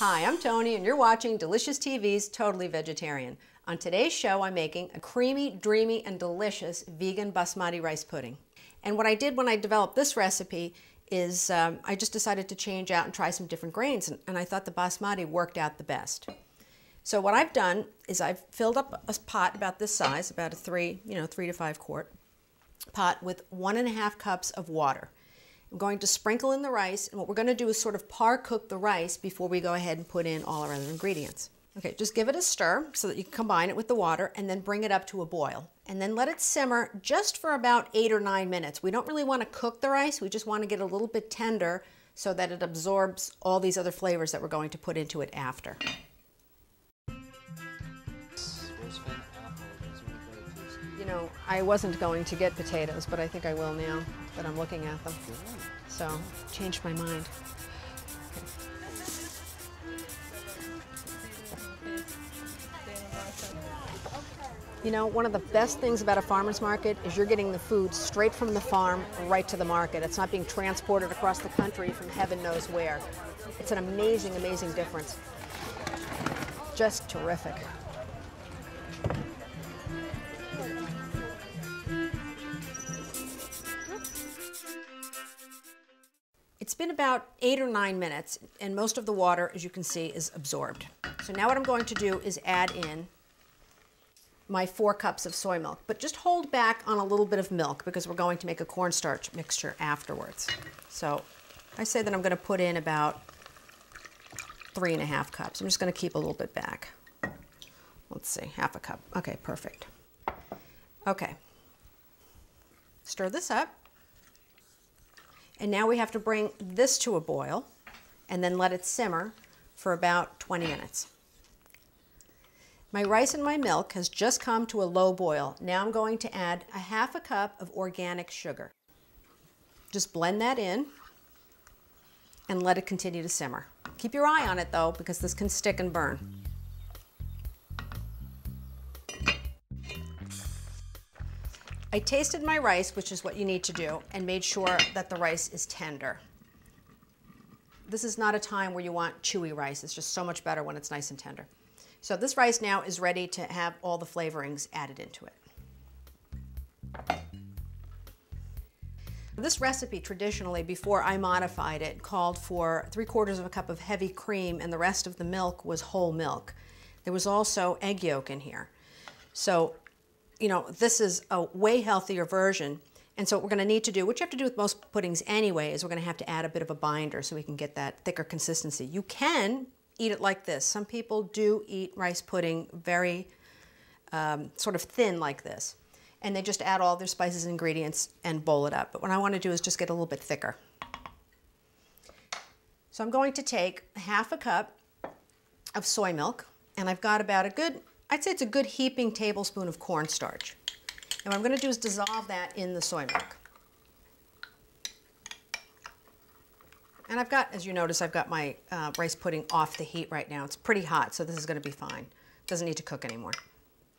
Hi, I'm Tony and you're watching Delicious TV's Totally Vegetarian. On today's show, I'm making a creamy, dreamy, and delicious vegan basmati rice pudding. And what I did when I developed this recipe is I just decided to change out and try some different grains, and I thought the basmati worked out the best. So what I've done is I've filled up a pot about this size, about a 3 to 5 quart pot with 1.5 cups of water. I'm going to sprinkle in the rice, and what we're going to do is sort of par cook the rice before we go ahead and put in all our other ingredients. Okay, just give it a stir so that you can combine it with the water and then bring it up to a boil. And then let it simmer just for about 8 or 9 minutes. We don't really want to cook the rice, we just want to get a little bit tender so that it absorbs all these other flavors that we're going to put into it after. You know, I wasn't going to get potatoes, but I think I will now that I'm looking at them. So, changed my mind. You know, one of the best things about a farmer's market is you're getting the food straight from the farm right to the market. It's not being transported across the country from heaven knows where. It's an amazing, amazing difference. Just terrific. It's been about 8 or 9 minutes, and most of the water, as you can see, is absorbed. So now what I'm going to do is add in my 4 cups of soy milk, but just hold back on a little bit of milk because we're going to make a cornstarch mixture afterwards. So I say that I'm going to put in about 3.5 cups. I'm just going to keep a little bit back. Let's see, 1/2 cup. Okay, perfect. Okay. Stir this up. And now we have to bring this to a boil and then let it simmer for about 20 minutes. My rice and my milk has just come to a low boil. Now I'm going to add 1/2 cup of organic sugar. Just blend that in and let it continue to simmer. Keep your eye on it though, because this can stick and burn. I tasted my rice, which is what you need to do, and made sure that the rice is tender. This is not a time where you want chewy rice. It's just so much better when it's nice and tender. So this rice now is ready to have all the flavorings added into it. This recipe traditionally, before I modified it, called for 3/4 cup of heavy cream and the rest of the milk was whole milk. There was also egg yolk in here. So, you know, this is a way healthier version. And so what we're going to need to do, which you have to do with most puddings anyway, is we're going to have to add a bit of a binder so we can get that thicker consistency. You can eat it like this. Some people do eat rice pudding very sort of thin like this. And they just add all their spices and ingredients and bowl it up. But what I want to do is just get a little bit thicker. So I'm going to take 1/2 cup of soy milk, and I've got about a good, I'd say it's a good heaping tablespoon of cornstarch. And what I'm going to do is dissolve that in the soy milk. And I've got, as you notice, I've got my rice pudding off the heat right now. It's pretty hot, so this is going to be fine. Doesn't need to cook anymore.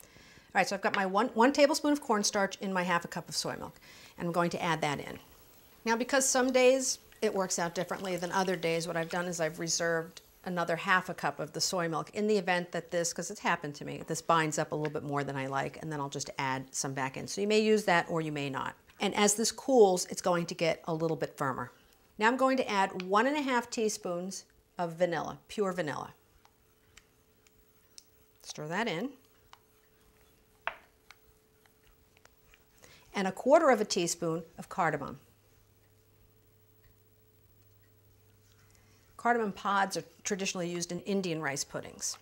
All right, so I've got my one tablespoon of cornstarch in my 1/2 cup of soy milk, and I'm going to add that in. Now, because some days it works out differently than other days, what I've done is I've reserved another 1/2 cup of the soy milk in the event that this, because it's happened to me, this binds up a little bit more than I like, and then I'll just add some back in. So you may use that or you may not. And as this cools, it's going to get a little bit firmer. Now I'm going to add 1.5 teaspoons of vanilla, pure vanilla. Stir that in. And 1/4 teaspoon of cardamom. Cardamom pods are traditionally used in Indian rice puddings.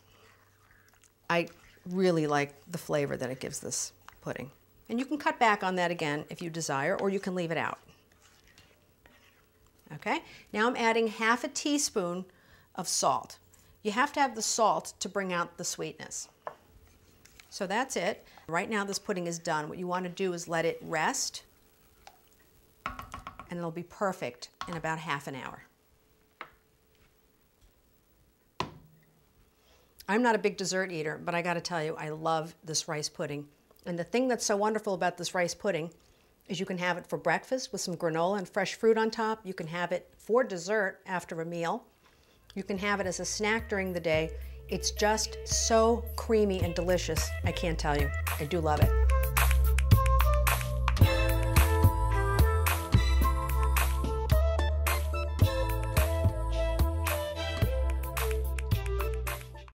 I really like the flavor that it gives this pudding. And you can cut back on that again if you desire, or you can leave it out. Okay, now I'm adding 1/2 teaspoon of salt. You have to have the salt to bring out the sweetness. So that's it. Right now this pudding is done. What you want to do is let it rest, and it'll be perfect in about 1/2 an hour. I'm not a big dessert eater, but I got to tell you, I love this rice pudding. And the thing that's so wonderful about this rice pudding is you can have it for breakfast with some granola and fresh fruit on top. You can have it for dessert after a meal. You can have it as a snack during the day. It's just so creamy and delicious. I can't tell you. I do love it.